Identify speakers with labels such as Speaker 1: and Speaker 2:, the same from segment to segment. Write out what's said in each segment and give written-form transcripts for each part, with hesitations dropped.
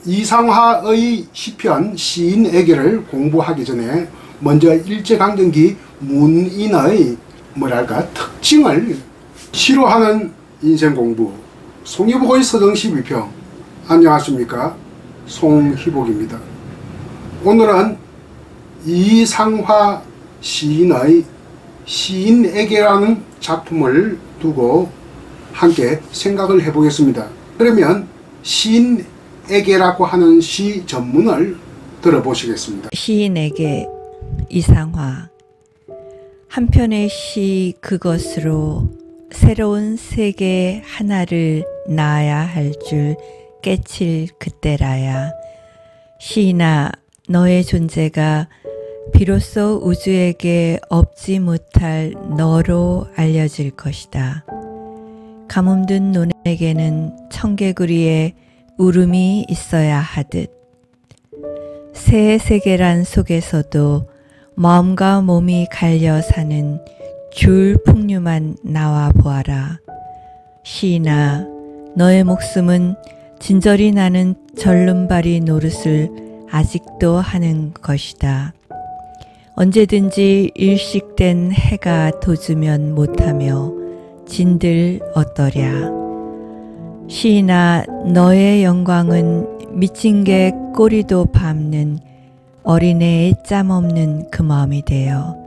Speaker 1: 이상화의 시편 시인에게를 공부하기 전에 먼저 일제강점기 문인의 특징을 시로 하는 인생공부 송희복의 서정 12평. 안녕하십니까, 송희복입니다. 오늘은 이상화 시인의 시인에게라는 작품을 두고 함께 생각을 해보겠습니다. 그러면 시인에게라고 하는 시 전문을 들어보시겠습니다.
Speaker 2: 시인에게 이상화. 한편의 시 그것으로 새로운 세계 하나를 낳아야 할 줄 깨칠 그때라야. 시인아, 너의 존재가 비로소 우주에게 없지 못할 너로 알려질 것이다. 가뭄든 논에게는 청개구리의 울음이 있어야 하듯 새 세계란 속에서도 마음과 몸이 갈려 사는 줄 풍류만 나와 보아라. 시인아, 너의 목숨은 진저리 나는 절름발이 노릇을 아직도 하는 것이다. 언제든지 일식된 해가 돋으면 못하며 진들 어떠랴. 시인아, 너의 영광은 미친 개 꼬리도 밟는 어린애의 짬 없는 그 마음이 되어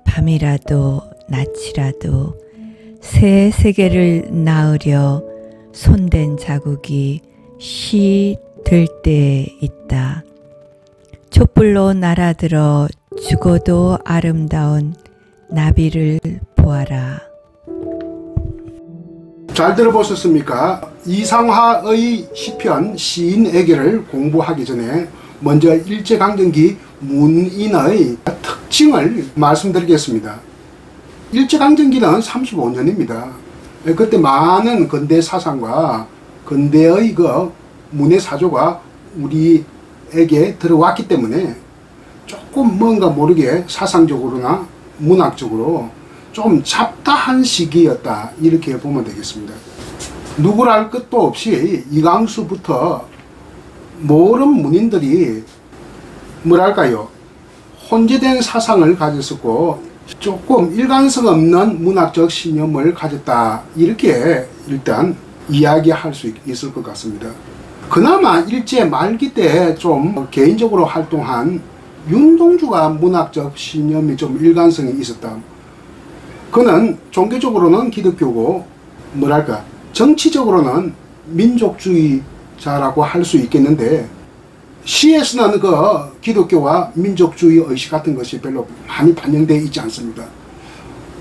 Speaker 2: 밤이라도 낮이라도 새 세계를 낳으려 손댄 자국이 시 될 때에 있다. 촛불로 날아들어 죽어도 아름다운 나비를 보아라.
Speaker 1: 잘 들어보셨습니까? 이상화의 시편 시인에게를 공부하기 전에 먼저 일제강점기 문인의 특징을 말씀드리겠습니다. 일제강점기는 35년입니다. 그때 많은 근대 사상과 근대의 문의 사조가 우리에게 들어왔기 때문에 조금 뭔가 모르게 사상적으로나 문학적으로 좀 잡다한 시기였다, 이렇게 보면 되겠습니다. 누구랄 것도 없이 이강수부터 모든 문인들이 혼재된 사상을 가졌었고 조금 일관성 없는 문학적 신념을 가졌다, 이렇게 일단 이야기할 수 있을 것 같습니다. 그나마 일제 말기 때 좀 개인적으로 활동한 윤동주가 문학적 신념이 좀 일관성이 있었다. 그는 종교적으로는 기독교고 정치적으로는 민족주의자라고 할 수 있겠는데, 시에서는 기독교와 민족주의 의식 같은 것이 별로 많이 반영되어 있지 않습니다.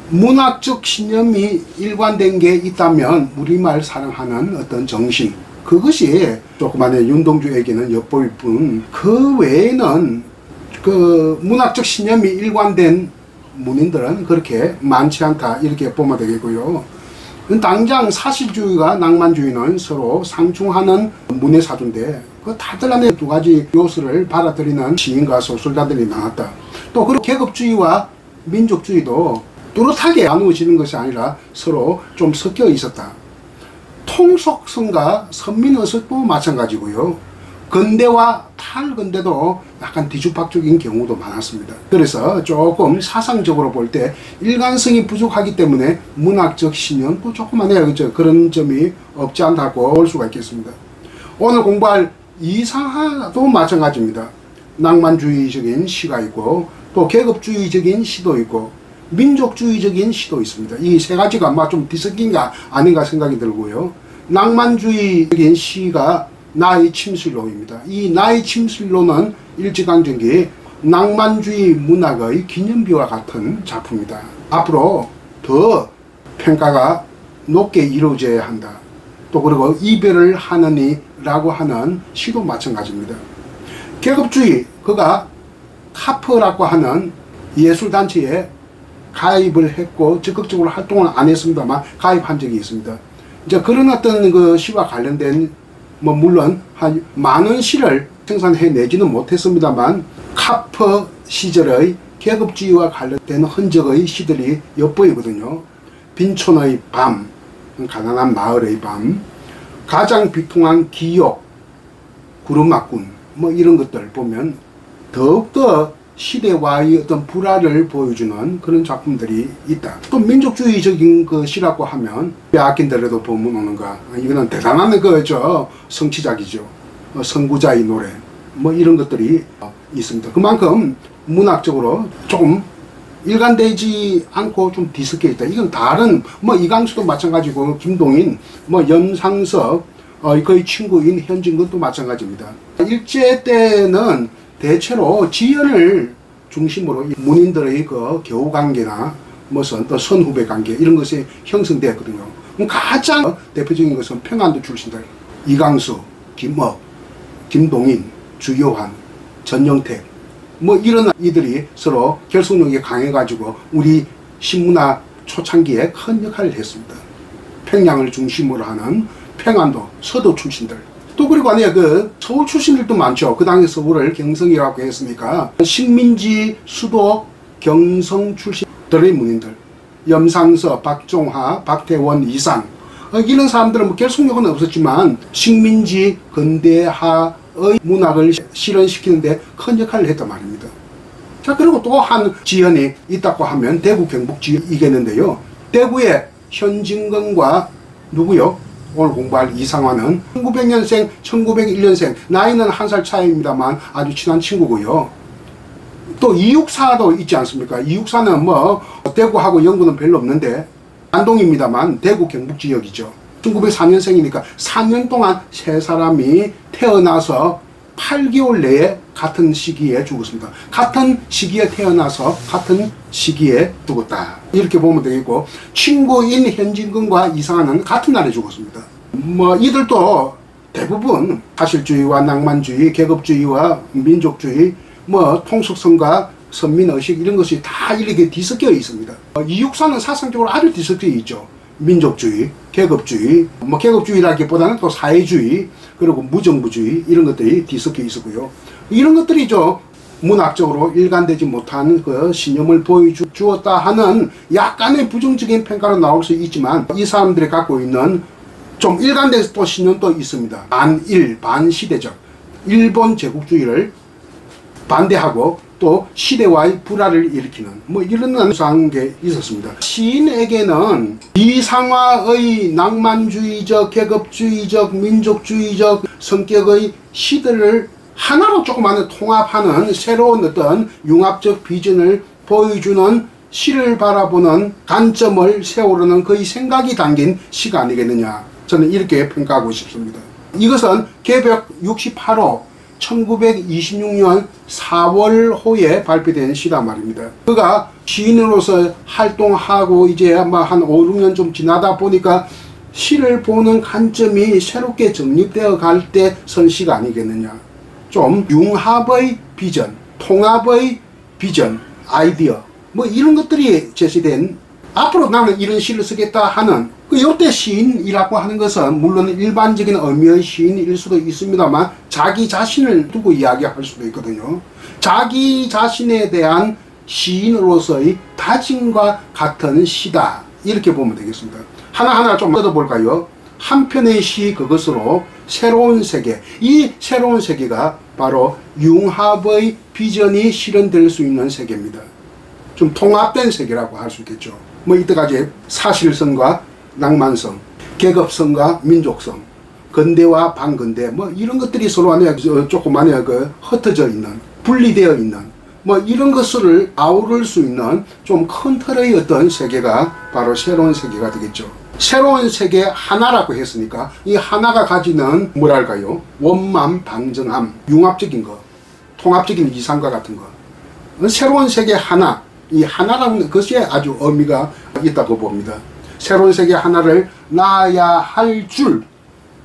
Speaker 1: 문학적 신념이 일관된 게 있다면 우리말 사랑하는 어떤 정신, 그것이 조그만의 윤동주에게는 엿보일 뿐, 그 외에는 문학적 신념이 일관된 문인들은 그렇게 많지 않다, 이렇게 보면 되겠고요. 당장 사실주의와 낭만주의는 서로 상충하는 문의 사조인데, 다들 안에 두 가지 요소를 받아들이는 시인과 소설가들이 많았다. 또 계급주의와 민족주의도 뚜렷하게 나누어지는 것이 아니라 서로 좀 섞여 있었다. 통속성과 선민의식도 마찬가지고요. 근대와 탈근대도 약간 뒤죽박죽인 경우도 많았습니다. 그래서 조금 사상적으로 볼 때 일관성이 부족하기 때문에 문학적 신념도 조그만해요. 그런 점이 없지 않다고 볼 수가 있겠습니다. 오늘 공부할 이상화도 마찬가지입니다. 낭만주의적인 시가 있고, 또 계급주의적인 시도 있고, 민족주의적인 시도 있습니다. 이 세 가지가 아마 좀 뒤섞인가 아닌가 생각이 들고요. 낭만주의적인 시가 나의 침실로입니다. 이 나의 침실로는 일제강점기 낭만주의 문학의 기념비와 같은 작품이다. 앞으로 더 평가가 높게 이루어져야 한다. 또 그리고 이별을 하느니 라고 하는 시도 마찬가지입니다. 계급주의, 그가 카퍼라고 하는 예술단체에 가입을 했고 적극적으로 활동을 안 했습니다만 가입한 적이 있습니다. 이제 그런 어떤 시와 관련된 물론 많은 시를 생산해내지는 못했습니다만 카퍼 시절의 계급주의와 관련된 흔적의 시들이 엿보이거든요. 빈촌의 밤, 가난한 마을의 밤, 가장 비통한 기욕, 구름막군 뭐 이런 것들 보면 더욱더 시대와의 어떤 불화를 보여주는 그런 작품들이 있다. 또 민족주의적인 그 시라고 하면 빼앗긴더라도 보면 오는가, 이거는 대단한 그저 성취작이죠. 선구자의 노래 뭐 이런 것들이 있습니다. 그만큼 문학적으로 조금 일관되지 않고 좀 뒤섞여 있다. 이건 다른 뭐 이강수도 마찬가지고 김동인, 뭐 염상석, 그의 친구인 현진근도 마찬가지입니다. 일제 때는 대체로 지연을 중심으로 문인들의 그 교우관계나 무슨 또 선후배 관계 이런 것이 형성되었거든요. 가장 대표적인 것은 평안도 출신들 이강수, 김업, 김동인, 주요한, 전영택 뭐 이런 이들이 서로 결속력이 강해가지고 우리 신문화 초창기에 큰 역할을 했습니다. 평양을 중심으로 하는 평안도, 서도 출신들. 또 그리고 아니야 그 서울 출신들도 많죠. 그 당시 서울을 경성이라고 했으니까 식민지 수도 경성 출신들의 문인들, 염상서, 박종하, 박태원, 이상 이런 사람들은 뭐 결속력은 없었지만 식민지 근대화의 문학을 실현시키는데 큰 역할을 했단 말입니다. 자, 그리고 또 한 지연이 있다고 하면 대구 경북 지연이겠는데요. 대구의 현진건과 누구요? 오늘 공부할 이상화는 1900년생, 1901년생, 나이는 한 살 차이입니다만 아주 친한 친구고요. 또 이육사도 있지 않습니까? 이육사는 뭐 대구하고 연고는 별로 없는데 안동입니다만 대구 경북 지역이죠. 1904년생이니까 4년 동안 세 사람이 태어나서 8개월 내에 같은 시기에 죽었습니다. 같은 시기에 태어나서 같은 시기에 죽었다. 이렇게 보면 되겠고, 친구인 현진근과 이상화는 같은 날에 죽었습니다. 뭐 이들도 대부분 사실주의와 낭만주의, 계급주의와 민족주의, 뭐 통속성과 선민의식 이런 것이 다 이렇게 뒤섞여 있습니다. 이육사는 사상적으로 아주 뒤섞여 있죠. 민족주의, 계급주의, 뭐 계급주의라기보다는 또 사회주의, 그리고 무정부주의 이런 것들이 뒤섞여 있었고요. 이런 것들이죠. 문학적으로 일관되지 못한 그 신념을 보여주었다 하는 약간의 부정적인 평가로 나올 수 있지만 이 사람들이 갖고 있는 좀 일관된 또 신념도 있습니다. 반일, 반시대적, 일본 제국주의를 반대하고 또 시대와의 불화를 일으키는 뭐 이런 수상한 게 있었습니다. 시인에게는 이상화의 낭만주의적, 계급주의적, 민족주의적 성격의 시들을 하나로 조그마한 통합하는 새로운 어떤 융합적 비전을 보여주는 시를 바라보는 관점을 세우려는 그의 생각이 담긴 시가 아니겠느냐, 저는 이렇게 평가하고 싶습니다. 이것은 개벽 68호 1926년 4월호에 발표된 시란 말입니다. 그가 시인으로서 활동하고 이제 아마 한 5, 6년 좀 지나다 보니까 시를 보는 관점이 새롭게 정립되어 갈 때 선 시가 아니겠느냐. 좀 융합의 비전, 통합의 비전, 아이디어 뭐 이런 것들이 제시된, 앞으로 나는 이런 시를 쓰겠다 하는 그 요때 시인이라고 하는 것은 물론 일반적인 의미의 시인일 수도 있습니다만 자기 자신을 두고 이야기할 수도 있거든요. 자기 자신에 대한 시인으로서의 다짐과 같은 시다, 이렇게 보면 되겠습니다. 하나하나 좀 뜯어볼까요? 한 편의 시 그것으로 새로운 세계, 이 새로운 세계가 바로 융합의 비전이 실현될 수 있는 세계입니다. 좀 통합된 세계라고 할 수 있겠죠. 뭐 이때까지 사실성과 낭만성, 계급성과 민족성, 근대와 반근대 뭐 이런 것들이 서로 안에 조그마한 그 흩어져 있는, 분리되어 있는 뭐 이런 것을 아우를 수 있는 좀 큰 틀의 어떤 세계가 바로 새로운 세계가 되겠죠. 새로운 세계 하나라고 했으니까 이 하나가 가지는 뭐랄까요, 원만 방정함, 융합적인 것, 통합적인 이상과 같은 것, 새로운 세계 하나, 이 하나라는 것이 아주 의미가 있다고 봅니다. 새로운 세계 하나를 낳아야 할 줄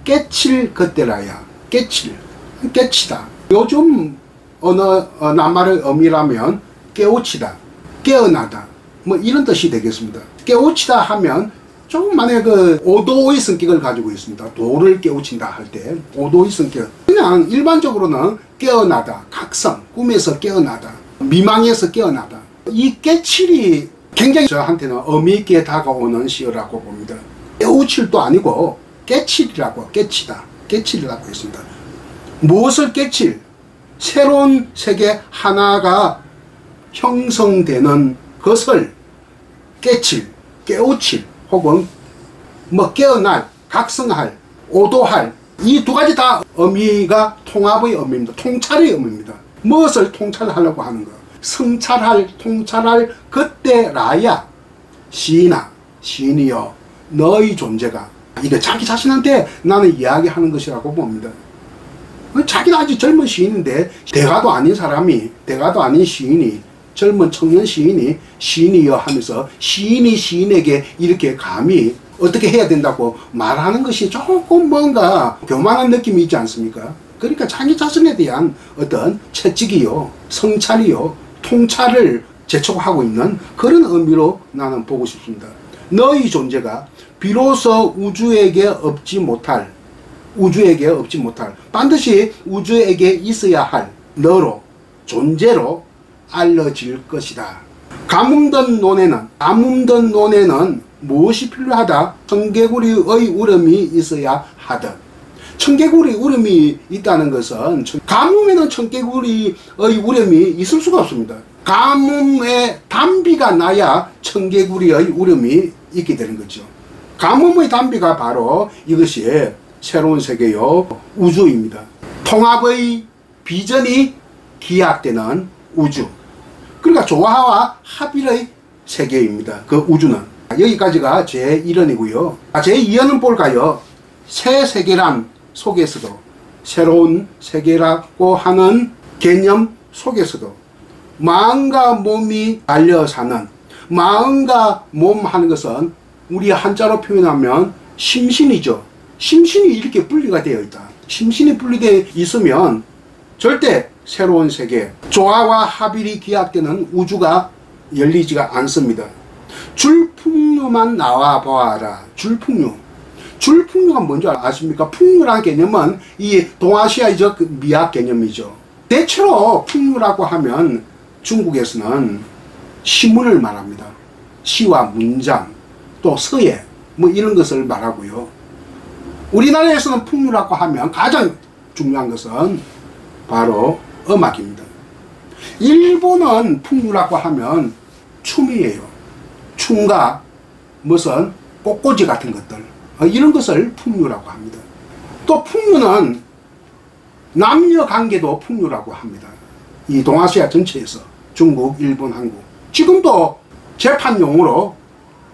Speaker 1: 깨칠 그때라야. 깨치다. 요즘 어느 낱말의 의미라면 깨우치다, 깨어나다 뭐 이런 뜻이 되겠습니다. 깨우치다 하면 조금만의 그 오도의 성격을 가지고 있습니다. 도를 깨우친다 할 때 오도의 성격, 그냥 일반적으로는 깨어나다, 각성, 꿈에서 깨어나다, 미망에서 깨어나다. 이 깨칠이 굉장히 저한테는 의미있게 다가오는 시라고 봅니다. 깨우칠도 아니고 깨칠이라고, 깨치다, 깨칠이라고 했습니다. 무엇을 깨칠? 새로운 세계 하나가 형성되는 것을 깨칠, 깨우칠, 혹은 뭐 깨어날, 각성할, 오도할, 이 두 가지 다 의미가 통합의 의미입니다. 통찰의 의미입니다. 무엇을 통찰하려고 하는 것? 성찰할, 통찰할 그때라야 시인이여 너의 존재가, 이게 자기 자신한테 나는 이야기하는 것이라고 봅니다. 자기는 아직 젊은 시인인데, 대가도 아닌 사람이, 대가도 아닌 시인이, 젊은 청년 시인이 시인이여 하면서 시인이 시인에게 이렇게 감히 어떻게 해야 된다고 말하는 것이 조금 뭔가 교만한 느낌이 있지 않습니까? 그러니까 자기 자신에 대한 어떤 채찍이요, 성찰이요, 통찰을 재촉하고 있는 그런 의미로 나는 보고 싶습니다. 너의 존재가 비로소 우주에게 없지 못할, 반드시 우주에게 있어야 할 너로, 존재로 알려질 것이다. 가뭄던 논에는 무엇이 필요하다? 청개구리의 울음이 있어야 하듯. 청개구리 울음이 있다는 것은, 가뭄에는 청개구리의 울음이 있을 수가 없습니다. 가뭄에 단비가 나야 청개구리의 울음이 있게 되는 거죠. 가뭄의 단비가 바로 이것이 새로운 세계요, 우주입니다. 통합의 비전이 기약되는 우주. 그러니까 조화와 합일의 세계입니다. 그 우주는. 여기까지가 제1원이고요. 제2원은 볼까요? 새 세계란 속에서도, 새로운 세계라고 하는 개념 속에서도 마음과 몸이 달려 사는, 마음과 몸 하는 것은 우리 한자로 표현하면 심신이죠. 심신이 이렇게 분리가 되어 있다. 심신이 분리되어 있으면 절대 새로운 세계, 조화와 합일이 기약되는 우주가 열리지가 않습니다. 줄풍류만 나와 보아라. 줄풍류가 뭔지 아십니까? 풍류라는 개념은 이 동아시아적 미학 개념이죠. 대체로 풍류라고 하면 중국에서는 시문을 말합니다. 시와 문장, 또 서예, 뭐 이런 것을 말하고요. 우리나라에서는 풍류라고 하면 가장 중요한 것은 바로 음악입니다. 일본은 풍류라고 하면 춤이에요. 춤과 무슨 꽃꽂이 같은 것들, 이런 것을 풍류라고 합니다. 또 풍류는 남녀 관계도 풍류라고 합니다. 이 동아시아 전체에서 중국, 일본, 한국, 지금도 재판용으로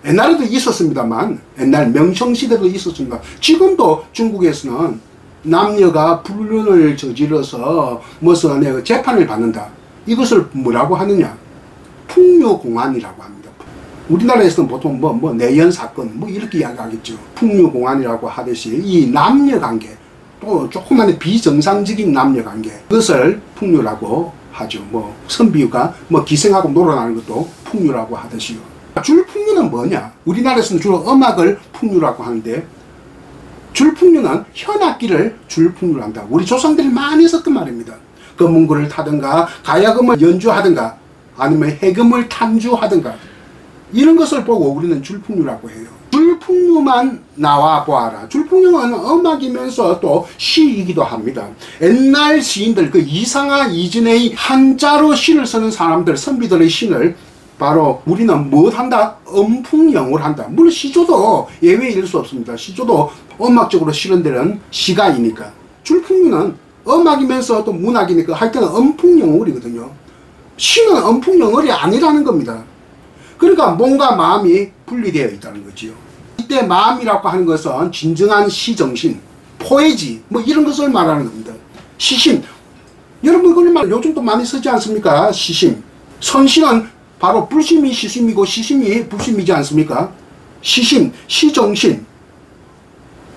Speaker 1: 옛날에도 있었습니다만, 옛날 명성시대도 있었습니다. 지금도 중국에서는 남녀가 불륜을 저질러서 무슨 재판을 받는다. 이것을 뭐라고 하느냐? 풍류공안이라고 합니다. 우리나라에서는 보통 내연 사건 이렇게 이야기하겠죠. 풍류공안이라고 하듯이 이 남녀관계, 또 조그만 비정상적인 남녀관계, 그것을 풍류라고 하죠. 선비가 기생하고 놀아나는 것도 풍류라고 하듯이요. 줄풍류는 뭐냐? 우리나라에서는 주로 음악을 풍류라고 하는데, 줄풍류는 현악기를 줄풍류로 한다. 우리 조상들이 많이 썼던 말입니다. 검은구를 타든가 가야금을 연주하든가 아니면 해금을 탄주하든가 이런 것을 보고 우리는 줄풍류라고 해요. 줄풍류만 나와 보아라. 줄풍류는 음악이면서 또 시이기도 합니다. 옛날 시인들, 그 이상하 이진의 한자로 시를 쓰는 사람들, 선비들의 시를 바로 우리는 무엇한다? 음풍영을 한다. 물론 시조도 예외일 수 없습니다. 시조도 음악적으로 실현되는 시가이니까. 줄풍류는 음악이면서 또 문학이니까 할 때는 음풍영을이거든요. 시는 음풍영을이 아니라는 겁니다. 그러니까 몸과 마음이 분리되어 있다는 거지요. 이때 마음이라고 하는 것은 진정한 시정신, 포에지 이런 것을 말하는 겁니다. 시심, 여러분 그걸 요즘도 많이 쓰지 않습니까? 시심. 선시는 바로 불심이 시심이고 시심이 불심이지 않습니까? 시심, 시정신,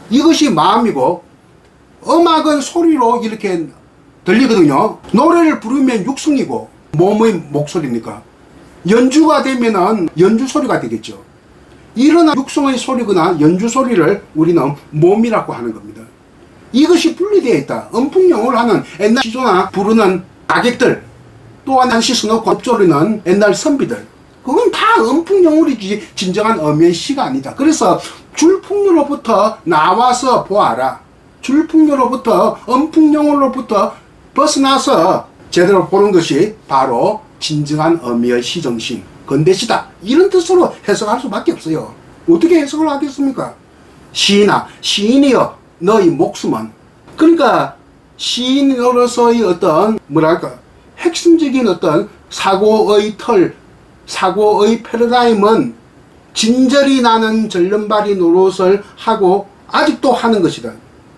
Speaker 1: 이것이 마음이고, 음악은 소리로 이렇게 들리거든요. 노래를 부르면 육성이고 몸의 목소리니까, 연주가 되면은 연주 소리가 되겠죠. 이러나 육성의 소리거나 연주 소리를 우리는 몸이라고 하는 겁니다. 이것이 분리되어 있다. 음풍영을 하는 옛날 시조나 부르는 가객들, 또한 한시 써놓고 엎조리는 옛날 선비들, 그건 다 음풍영울이지 진정한 엄연시가 아니다. 그래서 줄풍류로부터 나와서 보아라. 줄풍류로부터 엄풍용으로부터 벗어나서 제대로 보는 것이 바로 진정한 의미의 시정신, 건대시다. 이런 뜻으로 해석할 수밖에 없어요. 어떻게 해석을 하겠습니까? 시인아, 시인이여 너의 목숨은, 그러니까 시인으로서의 어떤 뭐랄까 핵심적인 어떤 사고의 틀, 사고의 패러다임은 진절이 나는 절름발이 노릇을 하고 아직도 하는 것이다.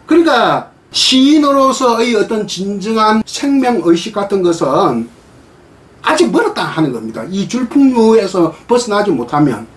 Speaker 1: 그러니까 시인으로서의 어떤 진정한 생명의식 같은 것은 아직 멀었다 하는 겁니다. 이 줄풍류에서 벗어나지 못하면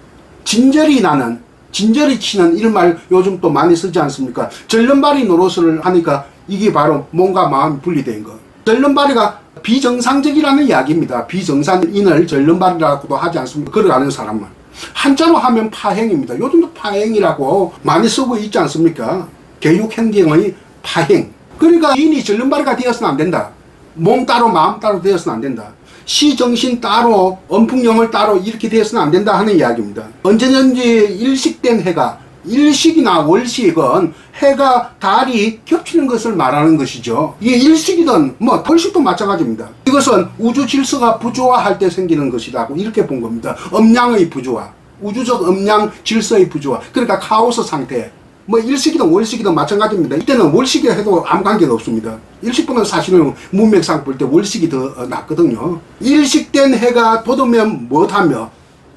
Speaker 1: 진절이 나는, 진절이 치는 이런 말 요즘 또 많이 쓰지 않습니까? 절름발이 노릇을 하니까 이게 바로 몸과 마음이 분리된 거. 절름발이가 비정상적이라는 이야기입니다. 비정상인을 절름발이라고도 하지 않습니까? 걸어가는 사람은. 한자로 하면 파행입니다. 요즘도 파행이라고 많이 쓰고 있지 않습니까? 교육행정의 파행. 그러니까 시인이 절름발이가 되어서는 안 된다. 몸 따로 마음 따로 되어서는 안 된다. 시정신 따로 엄풍령을 따로 이렇게 되어서는 안 된다 하는 이야기입니다. 언제든지 일식된 해가, 일식이나 월식은 해가 달이 겹치는 것을 말하는 것이죠. 이게 일식이든 뭐 월식도 마찬가지입니다. 이것은 우주 질서가 부조화할 때 생기는 것이라고 이렇게 본 겁니다. 음양의 부조화, 우주적 음양 질서의 부조화. 그러니까 카오스 상태. 뭐 일식이든 월식이든 마찬가지입니다. 이때는 월식이 해도 아무 관계가 없습니다. 일식보다는 사실은 문맥상 볼 때 월식이 더 낫거든요. 일식된 해가 돋으면 못하며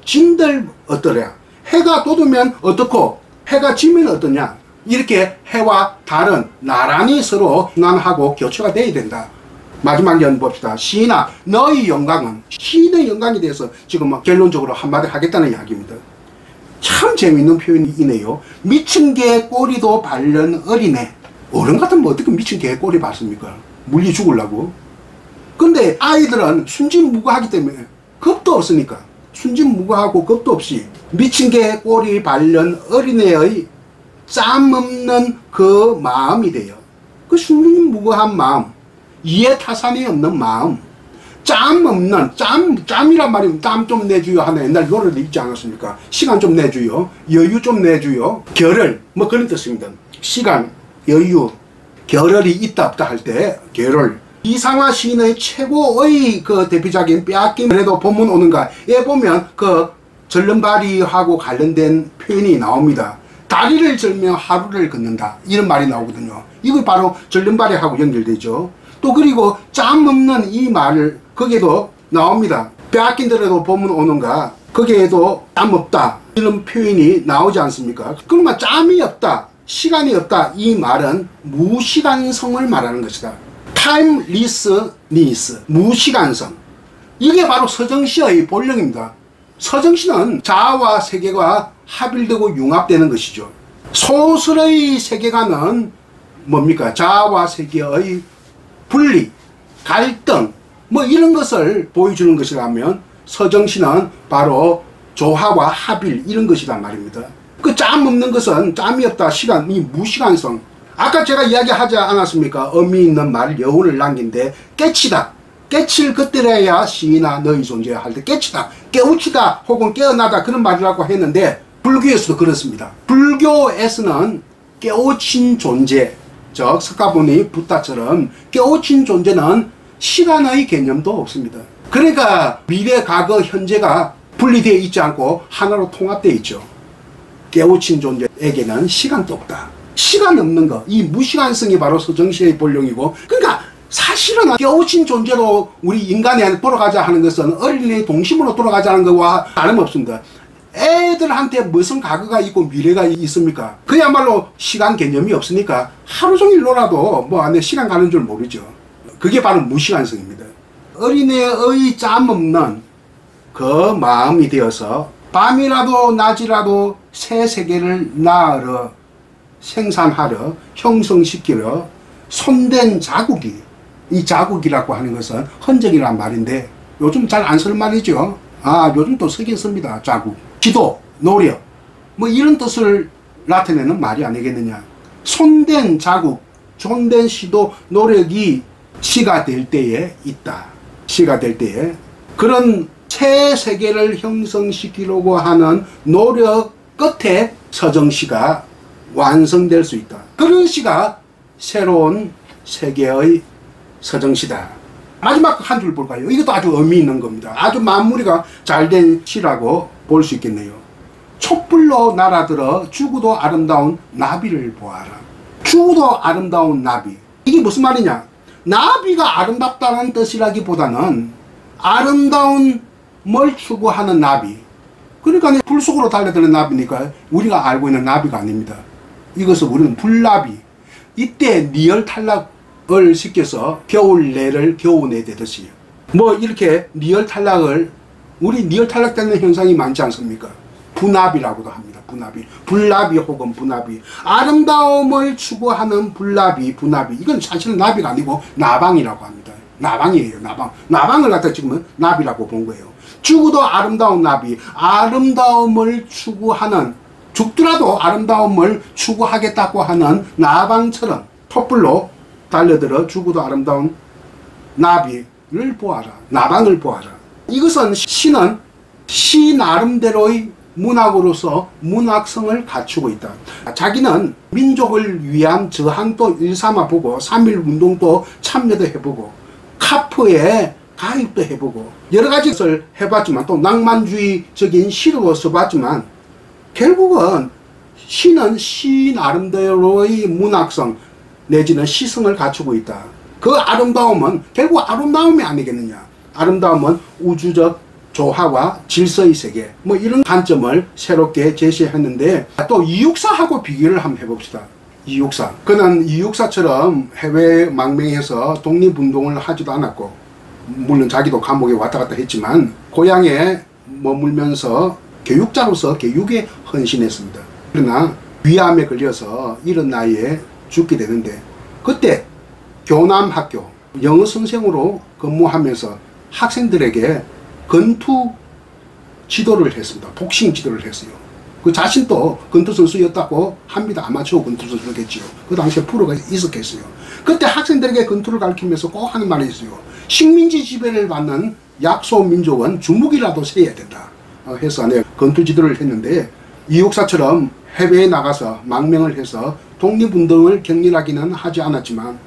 Speaker 1: 진들 어떠랴. 해가 돋으면 어떻고 해가 지면 어떠냐. 이렇게 해와 달은 나란히 서로 순환하고 교체가 돼야 된다. 마지막 연 봅시다. 시인아 너의 영광은, 시인의 영광에 대해서 지금 결론적으로 한마디 하겠다는 이야기입니다. 참 재미있는 표현이네요. 미친 개 꼬리도 발른 어리네. 어른 같으면 어떻게 미친 개 꼬리 봤습니까? 물리 죽으려고. 근데 아이들은 순진무구하기 때문에 겁도 없으니까 순진무구하고 겁도 없이 미친 개 꼬리 발른 어린애의 짬 없는 그 마음이 돼요. 그 순진무구한 마음, 이해타산이 없는 마음, 짬 없는, 짬이란 말이면 짬 좀 내주요 하는 옛날 노래도 있지 않았습니까? 시간 좀 내주요, 여유 좀 내주요, 결을, 뭐 그런 뜻입니다. 시간, 여유, 결을이 있다 없다 할 때 결을. 이상화 시인의 최고의 그 대표작인 빼앗김에도 본문 오는가에 보면 그 절름발이하고 관련된 표현이 나옵니다. 다리를 절며 하루를 걷는다, 이런 말이 나오거든요. 이거 바로 절름발이하고 연결되죠. 또 그리고 짬 없는 이 말을 거기에도 나옵니다. 빼앗긴더라도 보면 오는가, 거기에도 짬 없다 이런 표현이 나오지 않습니까? 그러면 짬이 없다, 시간이 없다, 이 말은 무시간성을 말하는 것이다. timelessness, 무시간성. 이게 바로 서정시의 본령입니다. 서정시는 자아와 세계가 합일되고 융합되는 것이죠. 소설의 세계관은 뭡니까? 자아와 세계의 분리, 갈등, 뭐 이런 것을 보여주는 것이라면 서정시는 바로 조화와 합일, 이런 것이란 말입니다. 그 짬 없는 것은 짬이 없다, 시간이 무시간성. 아까 제가 이야기하지 않았습니까? 의미 있는 말, 여운을 남긴데 깨치다. 깨칠 것들에야 시인아 너희 존재 할 때 깨치다, 깨우치다 혹은 깨어나다 그런 말이라고 했는데 불교에서도 그렇습니다. 불교에서는 깨우친 존재, 즉 석가모니 붓다처럼 깨우친 존재는 시간의 개념도 없습니다. 그러니까 미래, 과거, 현재가 분리되어 있지 않고 하나로 통합되어 있죠. 깨우친 존재에게는 시간도 없다. 시간 없는 것, 이 무시간성이 바로 서정시의 본령이고, 그러니까 사실은 깨우친 존재로 우리 인간이 돌아가자 하는 것은 어린이의 동심으로 돌아가자는 것과 다름없습니다. 애들한테 무슨 과거가 있고 미래가 있습니까? 그야말로 시간 개념이 없으니까 하루 종일 놀아도 뭐 안에 시간 가는 줄 모르죠. 그게 바로 무시간성입니다. 어린애의 짬 없는 그 마음이 되어서 밤이라도 낮이라도 새 세계를 낳으러, 생산하러, 형성시키러 손댄 자국이, 이 자국이라고 하는 것은 흔적이란 말인데 요즘 잘 안 쓸 말이죠. 요즘 또 쓰긴 씁니다. 자국, 지도, 노력, 뭐 이런 뜻을 나타내는 말이 아니겠느냐. 손댄 자국, 손댄 시도, 노력이 시가 될 때에 있다. 시가 될 때에 그런 새 세계를 형성시키려고 하는 노력 끝에 서정시가 완성될 수 있다. 그런 시가 새로운 세계의 서정시다. 마지막 한 줄 볼까요? 이것도 아주 의미 있는 겁니다. 아주 마무리가 잘된 시라고 볼 수 있겠네요. 촛불로 날아들어 주구도 아름다운 나비를 보아라. 주구도 아름다운 나비. 이게 무슨 말이냐? 나비가 아름답다는 뜻이라기보다는 아름다운 뭘 추구하는 나비. 그러니까 불 속으로 달려드는 나비니까 우리가 알고 있는 나비가 아닙니다. 이것을 우리는 불나비. 이때 니열 탈락을 시켜서 겨울내를 겨우내 되듯이 뭐 이렇게 니열 탈락을 우리 니열 탈락되는 현상이 많지 않습니까? 부나비라고도 합니다. 부나비. 불나비 혹은 부나비. 아름다움을 추구하는 불나비, 부나비. 이건 사실은 나비가 아니고 나방이라고 합니다. 나방이에요. 나방. 나방을 갖다 지금 나비라고 본 거예요. 죽어도 아름다운 나비. 아름다움을 추구하는, 죽더라도 아름다움을 추구하겠다고 하는 나방처럼 촛불로 달려들어 죽어도 아름다운 나비를 보아라. 나방을 보아라. 이것은 시는 시 나름대로의 문학으로서 문학성을 갖추고 있다. 자기는 민족을 위한 저항도 일삼아 보고 3.1 운동도 참여도 해보고 카프에 가입도 해보고 여러 가지 것을 해봤지만 또 낭만주의적인 시로 써봤지만 결국은 시는 시 나름대로의 문학성 내지는 시성을 갖추고 있다. 그 아름다움은 결국 아름다움이 아니겠느냐. 아름다움은 우주적 조화와 질서의 세계 뭐 이런 관점을 새롭게 제시했는데 또 이육사하고 비교를 한번 해봅시다. 이육사. 그는 이육사처럼 해외 망명해서 독립운동을 하지도 않았고 물론 자기도 감옥에 왔다 갔다 했지만 고향에 머물면서 교육자로서 교육에 헌신했습니다. 그러나 위암에 걸려서 이른 나이에 죽게 되는데 그때 교남학교 영어 선생으로 근무하면서 학생들에게 권투 지도를 했습니다. 복싱 지도를 했어요. 그 자신도 권투 선수였다고 합니다. 아마추어 권투 선수겠지요. 그 당시에 프로가 있었겠어요. 그때 학생들에게 권투를 가르치면서 꼭 하는 말이 있어요. 식민지 지배를 받는 약소 민족은 주먹이라도 세야 된다. 해서 권투 지도를 했는데 이육사처럼 해외에 나가서 망명을 해서 독립운동을 격렬하기는 하지 않았지만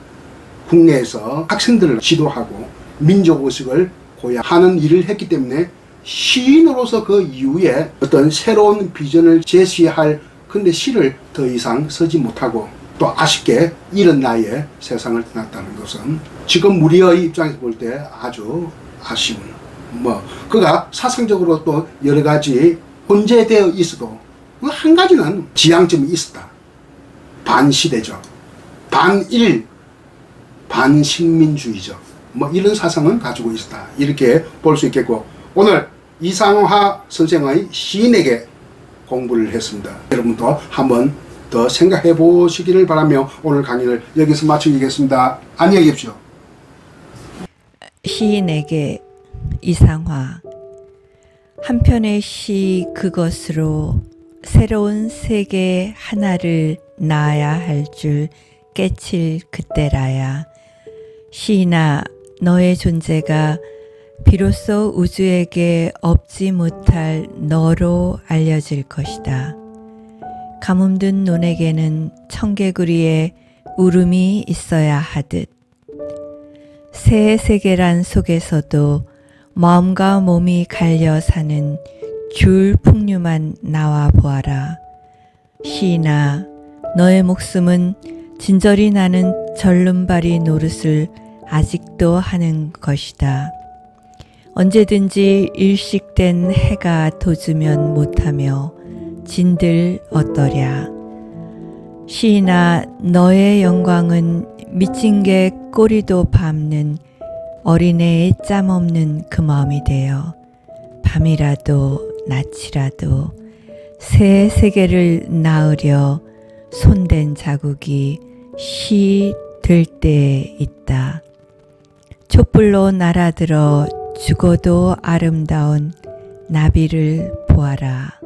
Speaker 1: 국내에서 학생들을 지도하고 민족의식을 고야하는 일을 했기 때문에 시인으로서 그 이후에 어떤 새로운 비전을 제시할 근데 시를 더 이상 쓰지 못하고 또 아쉽게 이른 나이에 세상을 떠났다는 것은 지금 우리의 입장에서 볼 때 아주 아쉬운 그가 사상적으로 또 여러 가지 혼재되어 있어도 한 가지는 지향점이 있었다. 반시대적, 반일, 반식민주의적 이런 사상은 가지고 있었다. 이렇게 볼 수 있겠고 오늘 이상화 선생의 시인에게 공부를 했습니다. 여러분도 한번 더 생각해 보시기를 바라며 오늘 강의를 여기서 마치겠습니다. 안녕히 계십시오.
Speaker 2: 시인에게 이상화. 한 편의 시 그것으로 새로운 세계 하나를 낳아야 할 줄 깨칠 그때라야. 시인아, 너의 존재가 비로소 우주에게 없지 못할 너로 알려질 것이다. 가뭄든 논에게는 청개구리의 울음이 있어야 하듯 새 세계란 속에서도 마음과 몸이 갈려 사는 귤 풍류만 나와 보아라. 시인아, 너의 목숨은 진저리 나는 절름발이 노릇을 아직도 하는 것이다. 언제든지 일식된 해가 돋으면 못하며 진들 어떠랴. 시인아, 너의 영광은 미친 개 꼬리도 밟는 어린애의 짬 없는 그 마음이 되어 밤이라도 낮이라도 새 세계를 낳으려 손댄 자국이 시 될 때에 있다. 촛불로 날아들어 죽어도 아름다운 나비를 보아라.